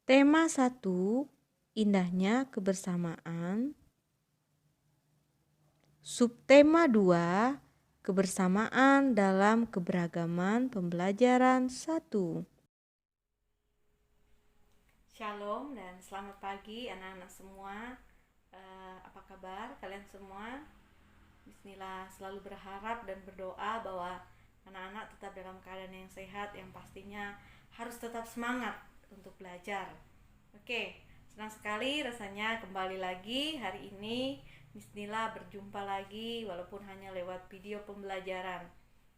Tema 1, indahnya kebersamaan. Subtema 2, kebersamaan dalam keberagaman pembelajaran 1. Shalom dan selamat pagi anak-anak semua. Apa kabar kalian semua? Bismillah, selalu berharap dan berdoa bahwa anak-anak tetap dalam keadaan yang sehat, yang pastinya harus tetap semangat untuk belajar. Oke, senang sekali rasanya kembali lagi hari ini. Bismillah, berjumpa lagi walaupun hanya lewat video pembelajaran.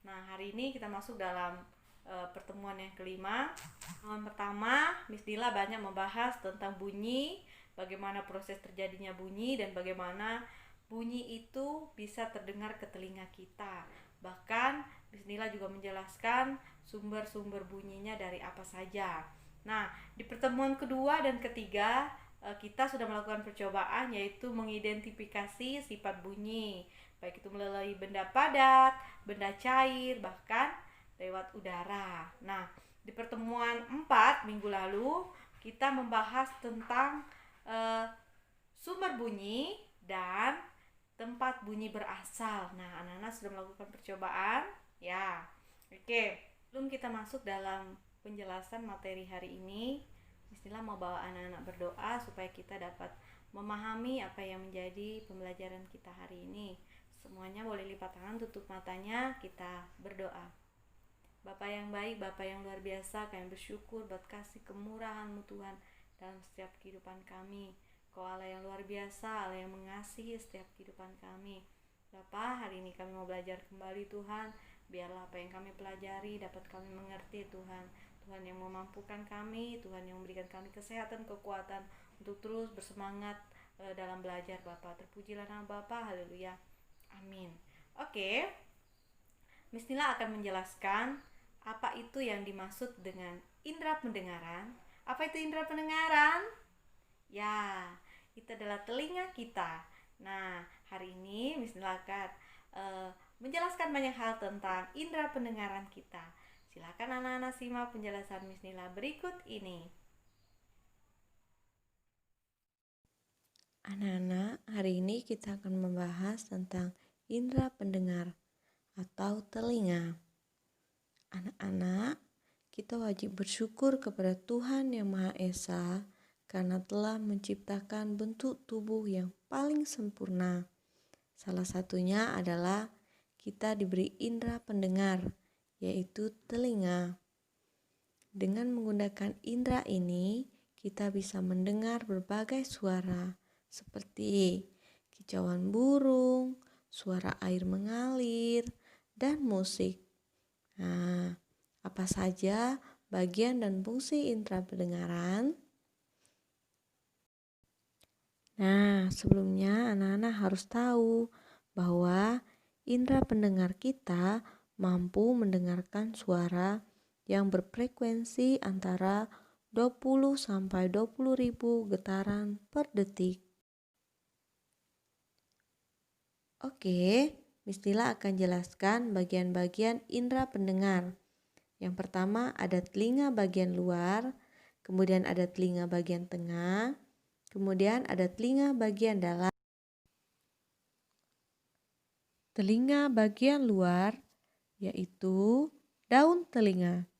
Nah, hari ini kita masuk dalam pertemuan yang kelima. Pertemuan pertama, Bismillah banyak membahas tentang bunyi, bagaimana proses terjadinya bunyi dan bagaimana bunyi itu bisa terdengar ke telinga kita. Bahkan Bismillah juga menjelaskan sumber-sumber bunyinya dari apa saja. Nah, di pertemuan kedua dan ketiga kita sudah melakukan percobaan, yaitu mengidentifikasi sifat bunyi, baik itu melalui benda padat, benda cair, bahkan lewat udara. Nah, di pertemuan 4 minggu lalu kita membahas tentang sumber bunyi dan tempat bunyi berasal. Nah, anak-anak sudah melakukan percobaan? Ya. Oke, sebelum kita masuk dalam penjelasan materi hari ini, Bismillah mau bawa anak-anak berdoa supaya kita dapat memahami apa yang menjadi pembelajaran kita hari ini. Semuanya boleh lipat tangan, tutup matanya, kita berdoa. Bapa yang baik, Bapa yang luar biasa, kami bersyukur buat kasih kemurahan-Mu Tuhan dalam setiap kehidupan kami. Kau Allah yang luar biasa, Allah yang mengasihi setiap kehidupan kami. Bapa, hari ini kami mau belajar kembali Tuhan. Biarlah apa yang kami pelajari dapat kami mengerti Tuhan. Tuhan yang memampukan kami, Tuhan yang memberikan kami kesehatan, kekuatan untuk terus bersemangat dalam belajar Bapa. Terpujilah nama Bapa, haleluya, amin. Oke, Bismillah akan menjelaskan apa itu yang dimaksud dengan indera pendengaran. Apa itu indera pendengaran? Ya, itu adalah telinga kita. Nah, hari ini Bismillah akan menjelaskan banyak hal tentang indera pendengaran kita. Silakan anak-anak simak penjelasan Bismillah berikut ini. Anak-anak, hari ini kita akan membahas tentang indera pendengar atau telinga. Anak-anak, kita wajib bersyukur kepada Tuhan Yang Maha Esa karena telah menciptakan bentuk tubuh yang paling sempurna. Salah satunya adalah kita diberi indera pendengar, yaitu telinga. Dengan menggunakan indera ini, kita bisa mendengar berbagai suara seperti kicauan burung, suara air mengalir, dan musik. Nah, apa saja bagian dan fungsi indera pendengaran? Nah, sebelumnya anak-anak harus tahu bahwa indera pendengar kita mampu mendengarkan suara yang berfrekuensi antara 20 sampai 20 ribu getaran per detik. Oke, Bismillah akan jelaskan bagian-bagian indera pendengar. Yang pertama ada telinga bagian luar, kemudian ada telinga bagian tengah, kemudian ada telinga bagian dalam. Telinga bagian luar yaitu daun telinga.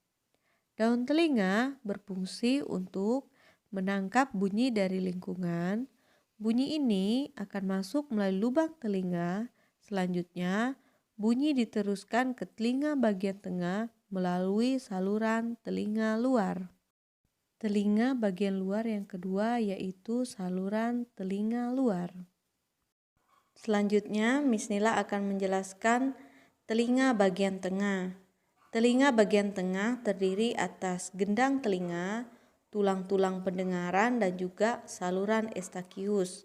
Daun telinga berfungsi untuk menangkap bunyi dari lingkungan. Bunyi ini akan masuk melalui lubang telinga. Selanjutnya, bunyi diteruskan ke telinga bagian tengah melalui saluran telinga luar. Telinga bagian luar yang kedua yaitu saluran telinga luar. Selanjutnya, Miss Nila akan menjelaskan telinga bagian tengah. Telinga bagian tengah terdiri atas gendang telinga, tulang-tulang pendengaran, dan juga saluran Eustachius.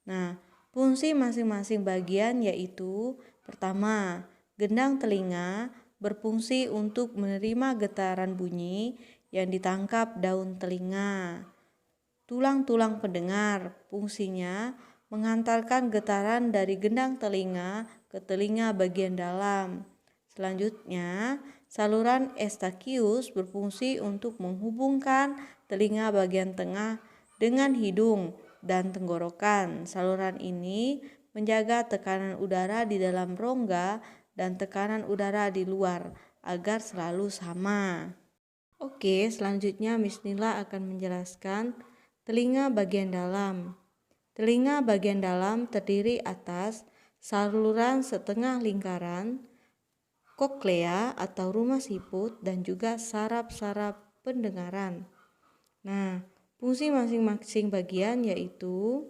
Nah, fungsi masing-masing bagian yaitu pertama, gendang telinga berfungsi untuk menerima getaran bunyi yang ditangkap daun telinga. Tulang-tulang pendengar fungsinya menghantarkan getaran dari gendang telinga ke telinga bagian dalam. Selanjutnya, Saluran Eustachius berfungsi untuk menghubungkan telinga bagian tengah dengan hidung dan tenggorokan. Saluran ini menjaga tekanan udara di dalam rongga dan tekanan udara di luar agar selalu sama. Oke, selanjutnya Miss Nila akan menjelaskan telinga bagian dalam. Telinga bagian dalam terdiri atas saluran setengah lingkaran, koklea atau rumah siput, dan juga saraf-saraf pendengaran. Nah, fungsi masing-masing bagian yaitu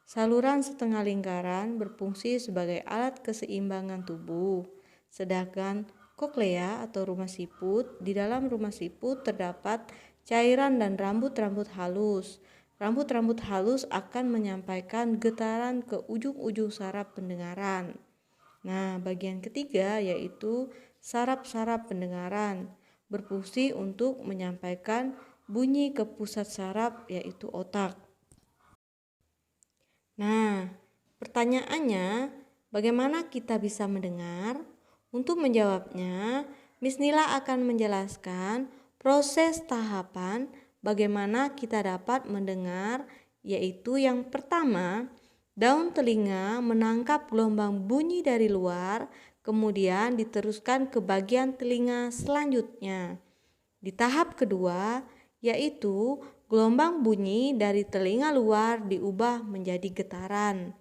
saluran setengah lingkaran berfungsi sebagai alat keseimbangan tubuh, sedangkan koklea atau rumah siput, di dalam rumah siput terdapat cairan dan rambut-rambut halus. Rambut-rambut halus akan menyampaikan getaran ke ujung-ujung saraf pendengaran. Nah, bagian ketiga yaitu saraf-saraf pendengaran berfungsi untuk menyampaikan bunyi ke pusat saraf yaitu otak. Nah, pertanyaannya, bagaimana kita bisa mendengar? Untuk menjawabnya, Miss Nila akan menjelaskan proses tahapan bagaimana kita dapat mendengar, yaitu yang pertama, daun telinga menangkap gelombang bunyi dari luar, kemudian diteruskan ke bagian telinga selanjutnya. Di tahap kedua, yaitu gelombang bunyi dari telinga luar diubah menjadi getaran.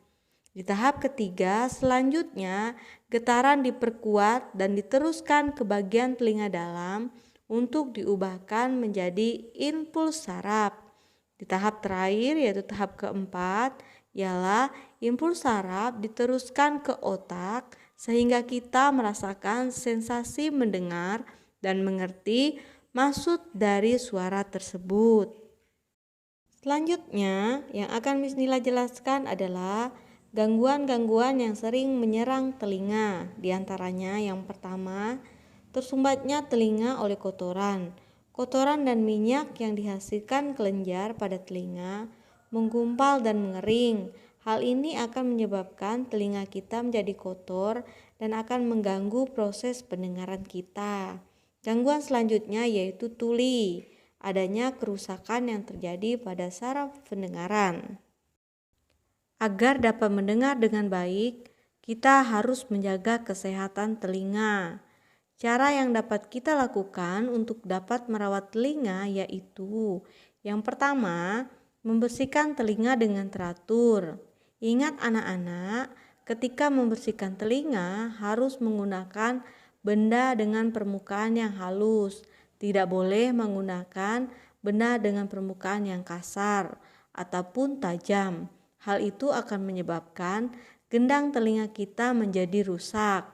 Di tahap ketiga, selanjutnya getaran diperkuat dan diteruskan ke bagian telinga dalam untuk diubahkan menjadi impuls saraf. Di tahap terakhir, yaitu tahap keempat, ialah impuls saraf diteruskan ke otak sehingga kita merasakan sensasi mendengar dan mengerti maksud dari suara tersebut. Selanjutnya, yang akan Miss Nila jelaskan adalah gangguan-gangguan yang sering menyerang telinga. Di antaranya yang pertama, tersumbatnya telinga oleh kotoran. Kotoran dan minyak yang dihasilkan kelenjar pada telinga menggumpal dan mengering. Hal ini akan menyebabkan telinga kita menjadi kotor dan akan mengganggu proses pendengaran kita. Gangguan selanjutnya yaitu tuli, adanya kerusakan yang terjadi pada saraf pendengaran. Agar dapat mendengar dengan baik, kita harus menjaga kesehatan telinga. Cara yang dapat kita lakukan untuk dapat merawat telinga yaitu yang pertama, membersihkan telinga dengan teratur. Ingat anak-anak, ketika membersihkan telinga harus menggunakan benda dengan permukaan yang halus. Tidak boleh menggunakan benda dengan permukaan yang kasar ataupun tajam. Hal itu akan menyebabkan gendang telinga kita menjadi rusak.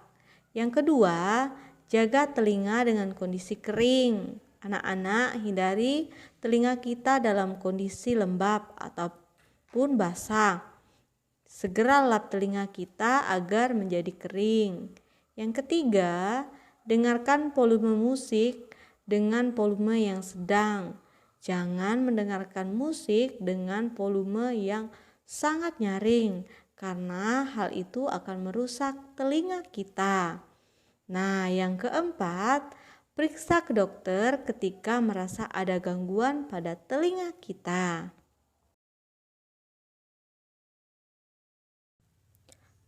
Yang kedua, jaga telinga dengan kondisi kering. Anak-anak, hindari telinga kita dalam kondisi lembab ataupun basah. Segera lap telinga kita agar menjadi kering. Yang ketiga, dengarkan volume musik dengan volume yang sedang. Jangan mendengarkan musik dengan volume yang sangat nyaring, karena hal itu akan merusak telinga kita. Nah, yang keempat, periksa ke dokter ketika merasa ada gangguan pada telinga kita.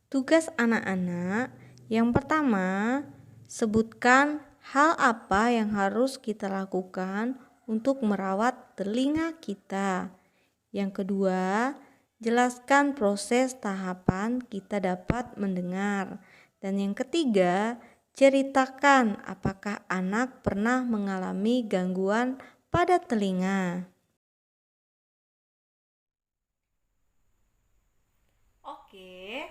Tugas anak-anak, yang pertama, sebutkan hal apa yang harus kita lakukan untuk merawat telinga kita. Yang kedua, jelaskan proses tahapan kita dapat mendengar. Dan yang ketiga, ceritakan apakah anak pernah mengalami gangguan pada telinga. Oke,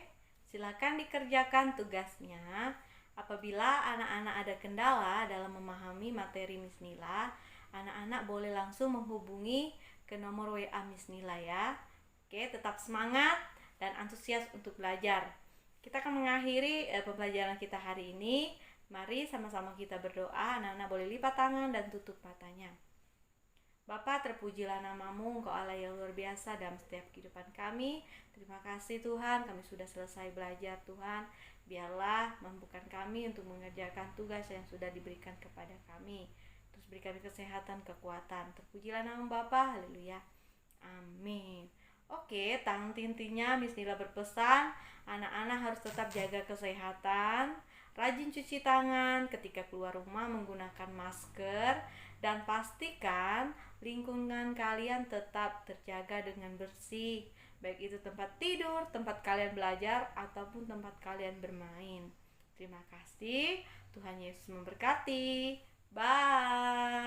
silakan dikerjakan tugasnya. Apabila anak-anak ada kendala dalam memahami materi Miss Nila, anak-anak boleh langsung menghubungi ke nomor WA Miss Nila ya. Oke, tetap semangat dan antusias untuk belajar. Kita akan mengakhiri pembelajaran kita hari ini. Mari sama-sama kita berdoa. Anak-anak boleh lipat tangan dan tutup matanya. Bapa, terpujilah namamu, Engkau Allah yang luar biasa dalam setiap kehidupan kami. Terima kasih Tuhan, kami sudah selesai belajar Tuhan. Biarlah mampukan kami untuk mengerjakan tugas yang sudah diberikan kepada kami. Terus beri kami kesehatan, kekuatan. Terpujilah nama Bapa, haleluya. Amin. Oke, Tang Tintinya Bismillah berpesan, anak-anak harus tetap jaga kesehatan, rajin cuci tangan ketika keluar rumah menggunakan masker, dan pastikan lingkungan kalian tetap terjaga dengan bersih, baik itu tempat tidur, tempat kalian belajar, ataupun tempat kalian bermain. Terima kasih, Tuhan Yesus memberkati. Bye.